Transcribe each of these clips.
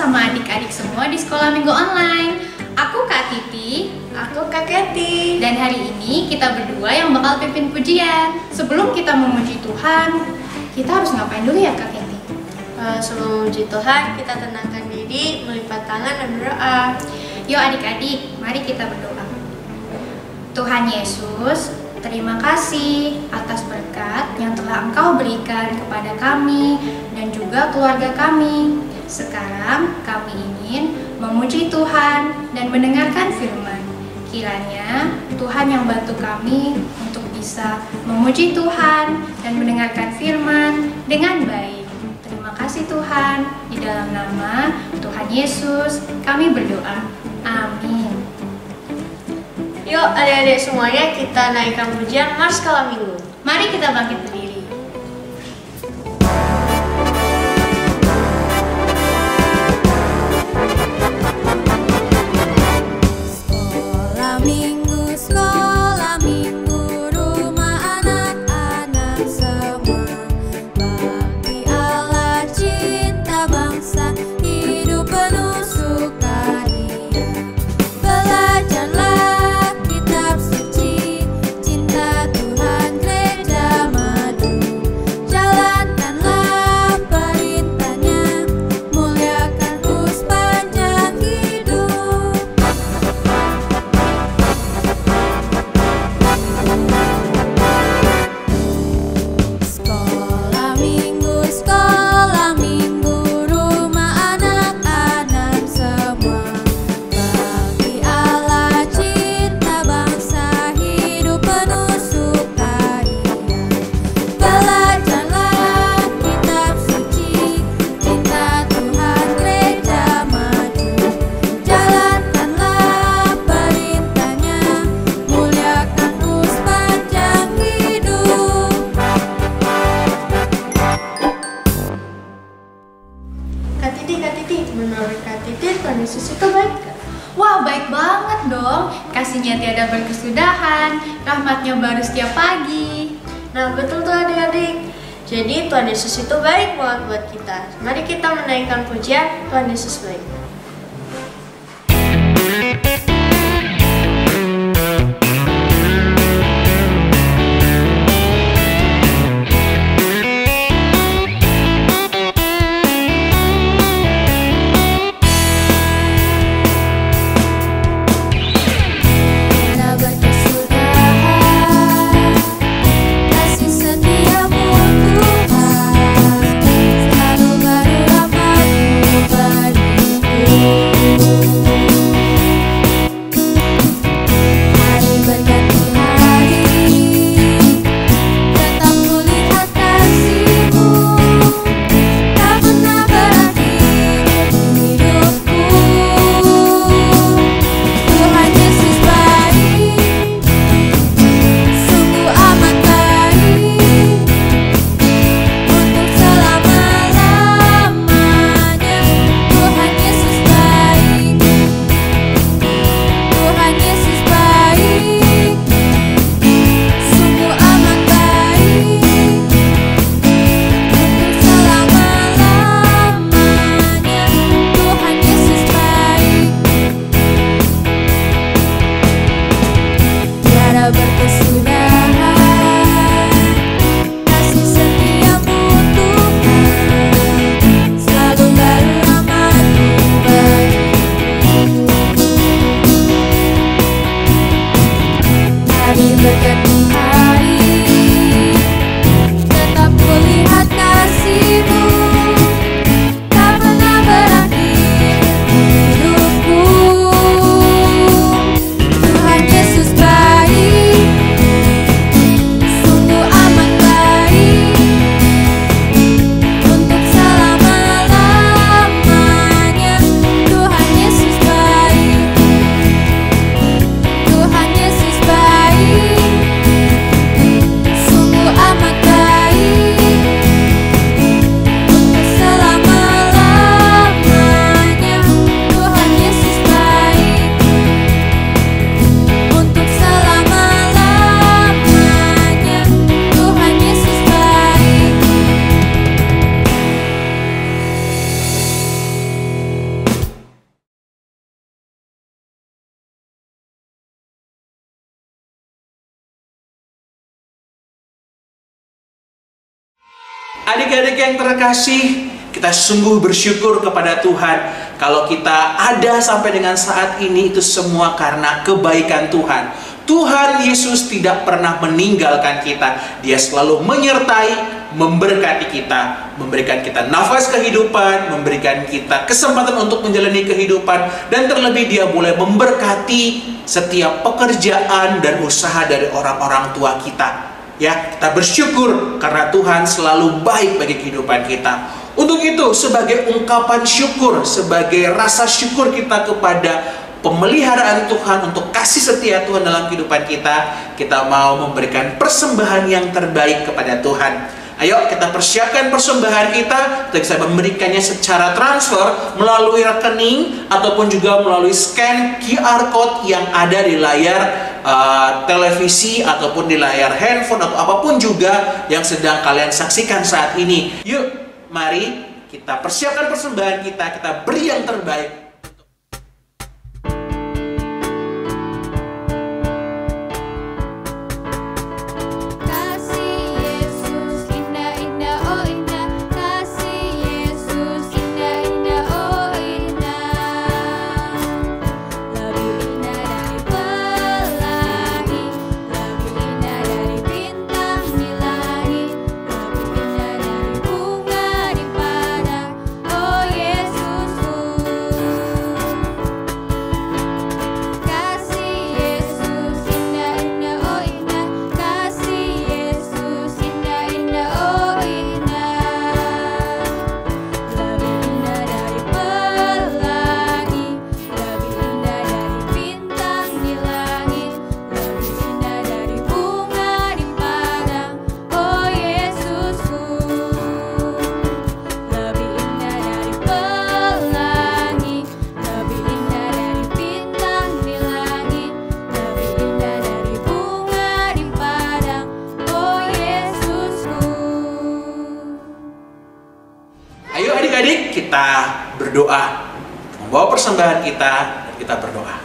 sama adik-adik semua di sekolah minggu online. Aku Kak Titi. Aku Kak Keti. Dan hari ini kita berdua yang bakal pimpin pujian. Sebelum kita memuji Tuhan, kita harus ngapain dulu ya Kak Keti? Sebelum memuji Tuhan, kita tenangkan diri, melipat tangan dan berdoa. Yuk adik-adik, mari kita berdoa. Tuhan Yesus, terima kasih atas berkat yang telah Engkau berikan kepada kami dan juga keluarga kami. Sekarang kami ingin memuji Tuhan dan mendengarkan firman. Kiranya Tuhan yang bantu kami untuk bisa memuji Tuhan dan mendengarkan firman dengan baik. Terima kasih Tuhan, di dalam nama Tuhan Yesus kami berdoa. Amin. Yuk adik-adik semuanya, kita naikkan pujian Mars Skala Minggu. Mari kita bangkit berdiri. Menurut Kak Titi, Tuhan Yesus itu baik gak? Wah, baik banget dong. Kasihnya tiada berkesudahan, rahmatnya baru setiap pagi. Nah, betul tuh adik-adik. Jadi Tuhan Yesus itu baik banget buat kita. Mari kita menaikkan pujian Tuhan Yesus baik. Selalu baru rahmat-Mu bagi Adik-adik yang terkasih, kita sungguh bersyukur kepada Tuhan kalau kita ada sampai dengan saat ini, itu semua karena kebaikan Tuhan. Tuhan Yesus tidak pernah meninggalkan kita. Dia selalu menyertai, memberkati kita, memberikan kita nafas kehidupan, memberikan kita kesempatan untuk menjalani kehidupan, dan terlebih Dia boleh memberkati setiap pekerjaan dan usaha dari orang-orang tua kita. Ya, kita bersyukur karena Tuhan selalu baik bagi kehidupan kita. Untuk itu, sebagai ungkapan syukur, sebagai rasa syukur kita kepada pemeliharaan Tuhan, untuk kasih setia Tuhan dalam kehidupan kita mau memberikan persembahan yang terbaik kepada Tuhan. Ayo kita persiapkan persembahan kita bisa memberikannya secara transfer melalui rekening ataupun juga melalui scan QR code yang ada di layar televisi ataupun di layar handphone atau apapun juga yang sedang kalian saksikan saat ini. Yuk, mari kita persiapkan persembahan kita beri yang terbaik. Kita berdoa, membawa persembahan kita, dan kita berdoa.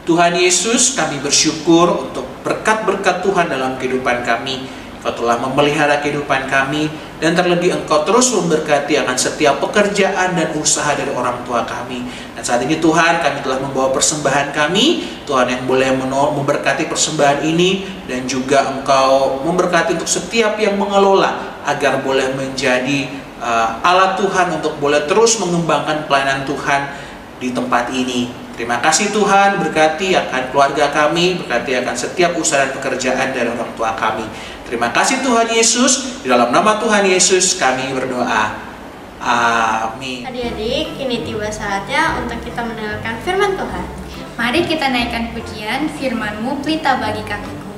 Tuhan Yesus, kami bersyukur untuk berkat-berkat Tuhan dalam kehidupan kami. Engkau telah memelihara kehidupan kami, dan terlebih Engkau terus memberkati akan setiap pekerjaan dan usaha dari orang tua kami. Dan saat ini Tuhan, kami telah membawa persembahan kami. Tuhan yang boleh memberkati persembahan ini, dan juga Engkau memberkati untuk setiap yang mengelola agar boleh menjadi alat Tuhan untuk boleh terus mengembangkan pelayanan Tuhan di tempat ini. Terima kasih Tuhan, berkati akan keluarga kami, berkati akan setiap usaha dan pekerjaan dari orang tua kami. Terima kasih Tuhan Yesus, di dalam nama Tuhan Yesus kami berdoa. Amin. Adik-adik, kini tiba saatnya untuk kita mendengarkan firman Tuhan. Mari kita naikkan pujian firman-Mu, pelita bagi kakiku.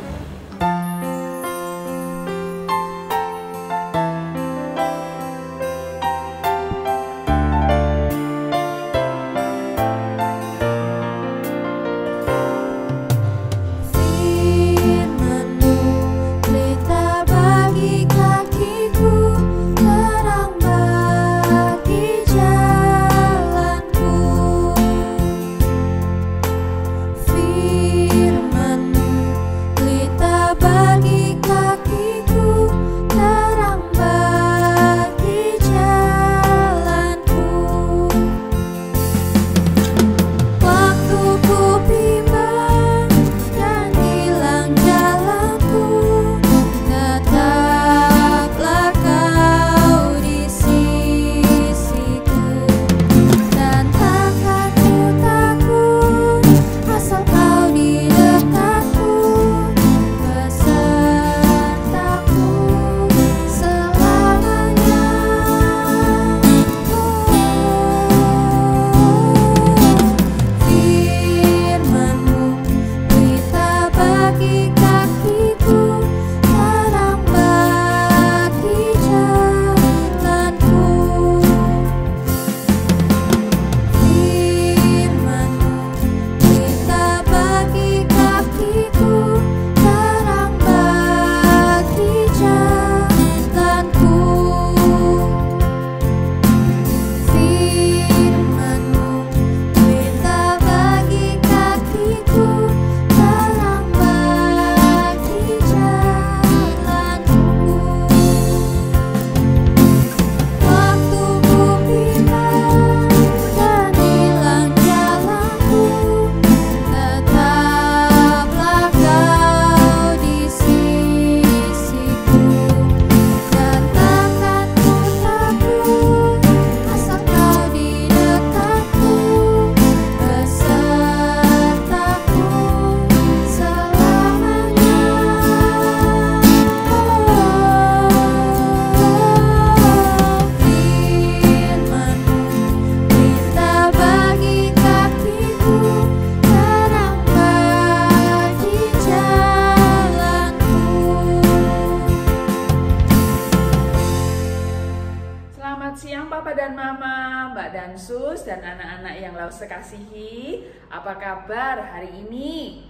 Firman-Mu Selamat siang Papa dan Mama, Mbak dan Sus, dan anak-anak yang Lause kasihi. Apa kabar hari ini?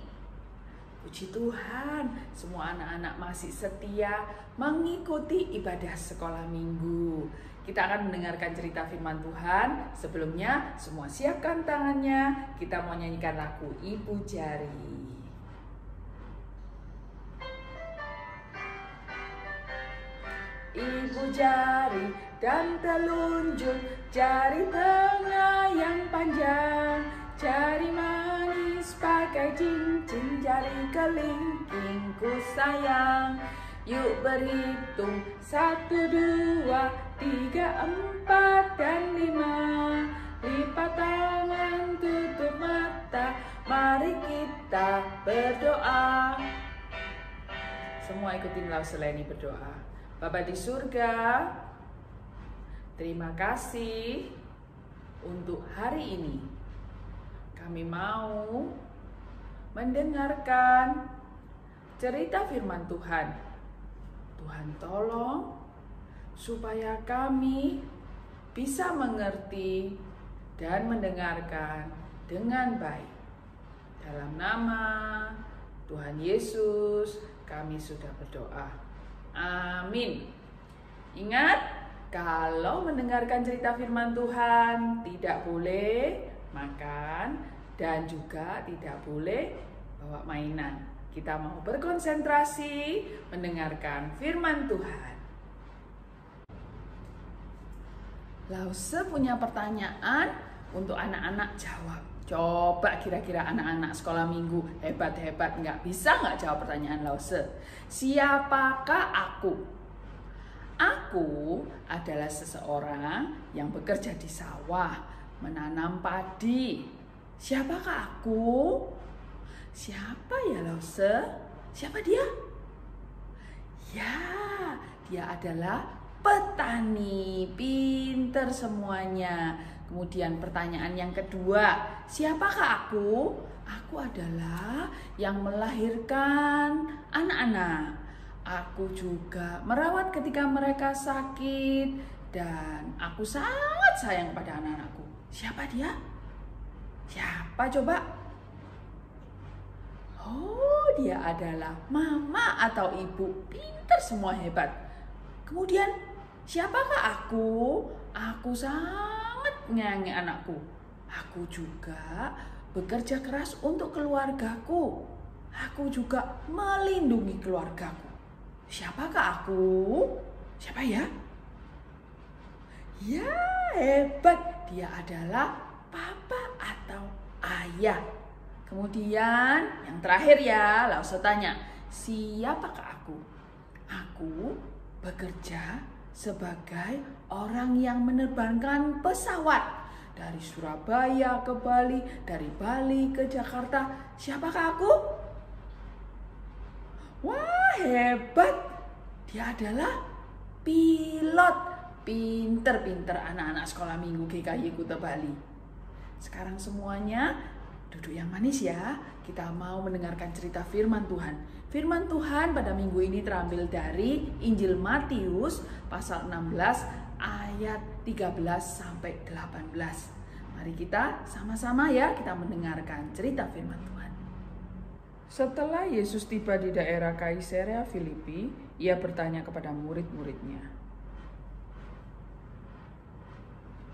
Puji Tuhan, semua anak-anak masih setia mengikuti ibadah sekolah minggu. Kita akan mendengarkan cerita firman Tuhan. Sebelumnya, semua siapkan tangannya. Kita mau nyanyikan lagu Ibu Jari. Ibu jari dan telunjuk, jari tengah yang panjang, jari manis pakai cincin, jari kelingkingku sayang. Yuk berhitung 1, 2, 3, 4, dan 5. Lipat tangan, tutup mata, mari kita berdoa. Semua ikutin Lause Leni berdoa. Bapa di surga, terima kasih untuk hari ini. Kami mau mendengarkan cerita firman Tuhan. Tuhan tolong supaya kami bisa mengerti dan mendengarkan dengan baik. Dalam nama Tuhan Yesus kami sudah berdoa. Amin. Ingat, kalau mendengarkan cerita firman Tuhan tidak boleh makan dan juga tidak boleh bawa mainan. Kita mau berkonsentrasi mendengarkan firman Tuhan. Lause punya pertanyaan untuk anak-anak jawab. Coba kira-kira anak-anak sekolah minggu hebat-hebat bisa nggak jawab pertanyaan Lause? Siapakah aku? Aku adalah seseorang yang bekerja di sawah, menanam padi. Siapakah aku? Siapa ya Lause? Siapa dia? Ya, dia adalah petani. Pinter semuanya. Kemudian pertanyaan yang kedua, siapakah aku? Aku adalah yang melahirkan anak-anak. Aku juga merawat ketika mereka sakit. Dan aku sangat sayang pada anak-anakku. Siapa dia? Siapa coba? Oh, dia adalah mama atau ibu. Pinter semua, hebat. Kemudian, siapakah aku? Aku sangat menyayangi anakku. Aku juga bekerja keras untuk keluargaku. Aku juga melindungi keluargaku. Siapakah aku? Siapa ya? Ya, hebat. Dia adalah papa atau ayah. Kemudian yang terakhir ya, Lause tanya, siapakah aku? Aku bekerja sebagai orang yang menerbangkan pesawat dari Surabaya ke Bali, dari Bali ke Jakarta. Siapakah aku? Wah, hebat. Dia adalah pilot. Pinter-pinter anak-anak sekolah minggu GKY Kuta Bali. Sekarang semuanya duduk yang manis ya. Kita mau mendengarkan cerita firman Tuhan. Firman Tuhan pada minggu ini terambil dari Injil Matius pasal 16 ayat 13 sampai 18. Mari kita sama-sama ya kita mendengarkan cerita firman Tuhan. Setelah Yesus tiba di daerah Kaisarea Filipi, ia bertanya kepada murid-muridnya.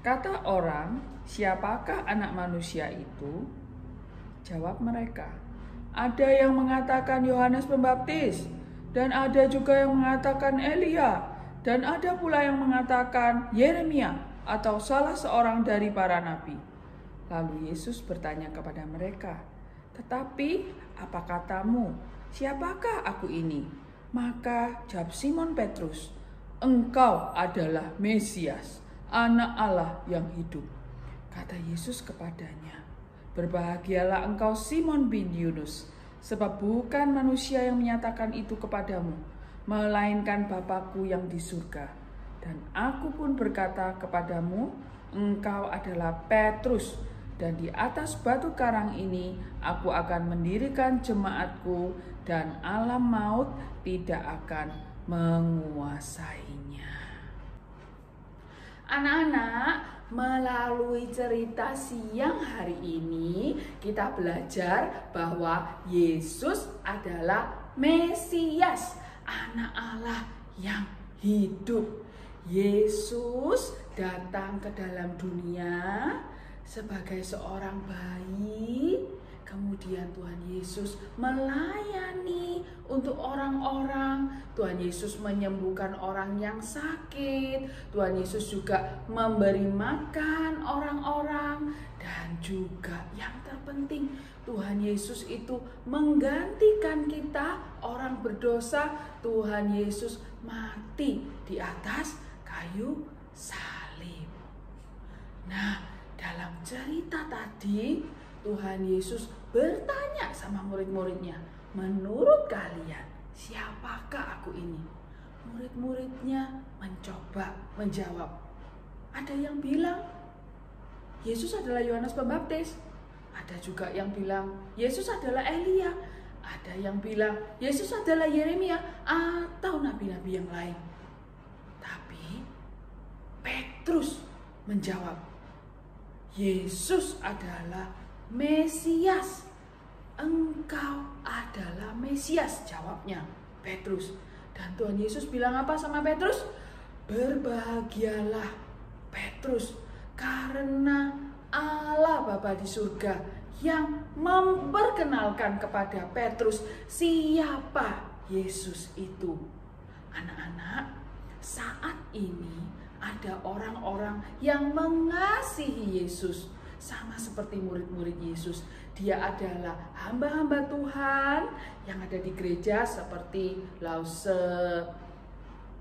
Kata orang, siapakah anak manusia itu? Jawab mereka, ada yang mengatakan Yohanes Pembaptis, dan ada juga yang mengatakan Elia, dan ada pula yang mengatakan Yeremia atau salah seorang dari para nabi. Lalu Yesus bertanya kepada mereka, tetapi apa katamu? Siapakah aku ini? Maka jawab Simon Petrus, engkau adalah Mesias, Anak Allah yang hidup. Kata Yesus kepadanya, berbahagialah engkau Simon bin Yunus, sebab bukan manusia yang menyatakan itu kepadamu, melainkan Bapa-Ku yang di surga. Dan aku pun berkata kepadamu, engkau adalah Petrus, dan di atas batu karang ini aku akan mendirikan jemaatku, dan alam maut tidak akan menguasainya. Anak-anak, melalui cerita siang hari ini kita belajar bahwa Yesus adalah Mesias, Anak Allah yang hidup. Yesus datang ke dalam dunia sebagai seorang bayi. Kemudian Tuhan Yesus melayani untuk orang-orang. Tuhan Yesus menyembuhkan orang yang sakit. Tuhan Yesus juga memberi makan orang-orang. Dan juga yang terpenting, Tuhan Yesus itu menggantikan kita orang berdosa. Tuhan Yesus mati di atas kayu salib. Nah, dalam cerita tadi Tuhan Yesus bertanya sama murid-muridnya, menurut kalian siapakah aku ini? Murid-muridnya mencoba menjawab. Ada yang bilang Yesus adalah Yohanes Pembaptis. Ada juga yang bilang Yesus adalah Elia. Ada yang bilang Yesus adalah Yeremia atau nabi-nabi yang lain. Tapi Petrus menjawab, Yesus adalah Mesias. Engkau adalah Mesias, jawabnya Petrus. Dan Tuhan Yesus bilang apa sama Petrus? Berbahagialah Petrus, karena Allah Bapa di surga yang memperkenalkan kepada Petrus siapa Yesus itu. Anak-anak, saat ini ada orang-orang yang mengasihi Yesus, sama seperti murid-murid Yesus. Dia adalah hamba-hamba Tuhan yang ada di gereja seperti Lause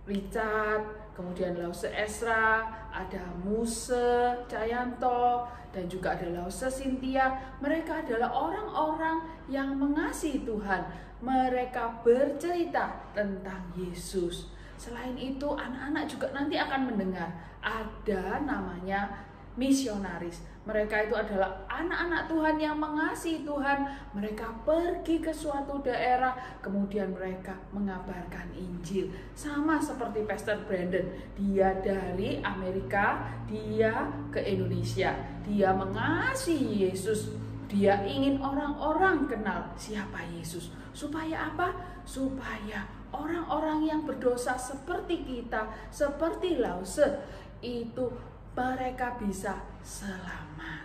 Richard, kemudian Lause Esra, ada Muse Cayanto, dan juga ada Lause Cynthia. Mereka adalah orang-orang yang mengasihi Tuhan. Mereka bercerita tentang Yesus. Selain itu, anak-anak juga nanti akan mendengar ada namanya misionaris. Mereka itu adalah anak-anak Tuhan yang mengasihi Tuhan. Mereka pergi ke suatu daerah, kemudian mereka mengabarkan Injil. Sama seperti Pastor Brandon, dia dari Amerika, dia ke Indonesia. Dia mengasihi Yesus. Dia ingin orang-orang kenal siapa Yesus. Supaya apa? Supaya orang-orang yang berdosa seperti kita, seperti Lause, itu mereka bisa selamat.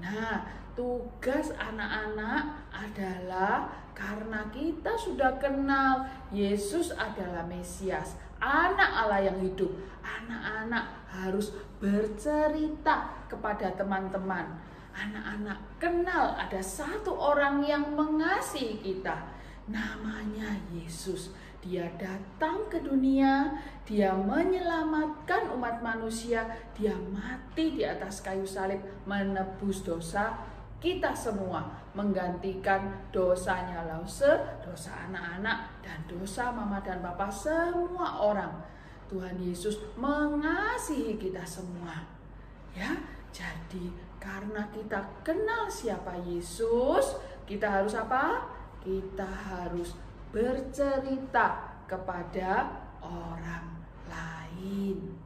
Nah, tugas anak-anak adalah karena kita sudah kenal Yesus adalah Mesias, Anak Allah yang hidup. Anak-anak harus bercerita kepada teman-teman. Anak-anak kenal ada satu orang yang mengasihi kita. Namanya Yesus. Dia datang ke dunia, dia menyelamatkan umat manusia, dia mati di atas kayu salib menebus dosa kita semua, menggantikan dosanya Lause, dosa anak-anak, dan dosa mama dan papa semua orang. Tuhan Yesus mengasihi kita semua. Ya, jadi karena kita kenal siapa Yesus, kita harus apa? Kita harus bercerita kepada orang lain.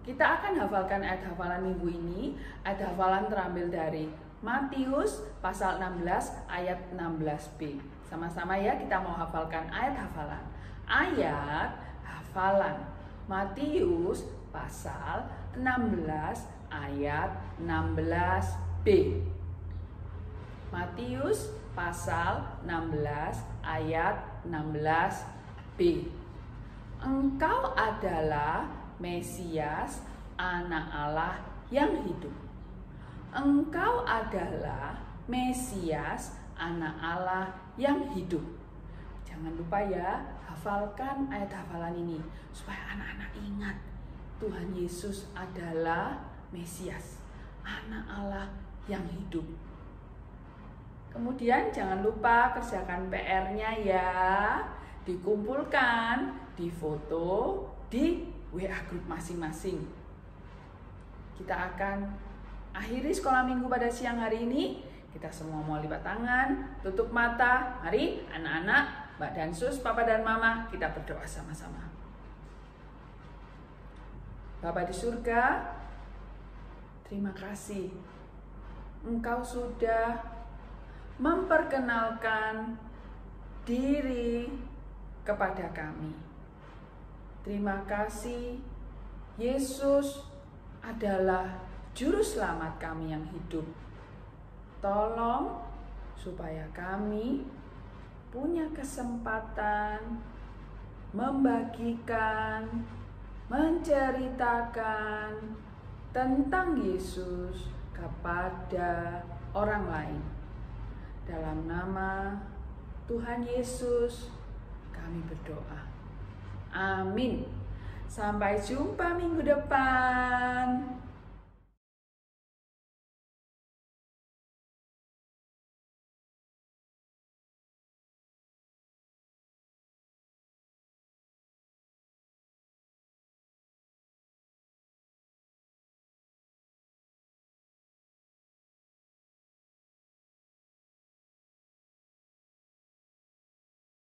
Kita akan hafalkan ayat hafalan minggu ini. Ayat hafalan terambil dari Matius pasal 16 ayat 16b. Sama-sama ya, kita mau hafalkan ayat hafalan. Ayat hafalan Matius pasal 16 ayat 16b. Matius pasal 16 ayat 16b. Engkau adalah Mesias, Anak Allah yang hidup. Engkau adalah Mesias, Anak Allah yang hidup. Jangan lupa ya, hafalkan ayat hafalan ini supaya anak-anak ingat Tuhan Yesus adalah Mesias, Anak Allah yang hidup. Kemudian jangan lupa kerjakan PR-nya ya. Dikumpulkan, difoto di WA grup masing-masing. Kita akan akhiri sekolah minggu pada siang hari ini. Kita semua mau lipat tangan, tutup mata. Mari anak-anak, Mbak Dansus, Papa dan Mama, kita berdoa sama-sama. Bapa di surga, terima kasih Engkau sudah memperkenalkan diri kepada kami. Terima kasih, Yesus adalah Juru Selamat kami yang hidup. Tolong supaya kami punya kesempatan membagikan, menceritakan tentang Yesus kepada orang lain. Dalam nama Tuhan Yesus kami berdoa. Amin. Sampai jumpa minggu depan.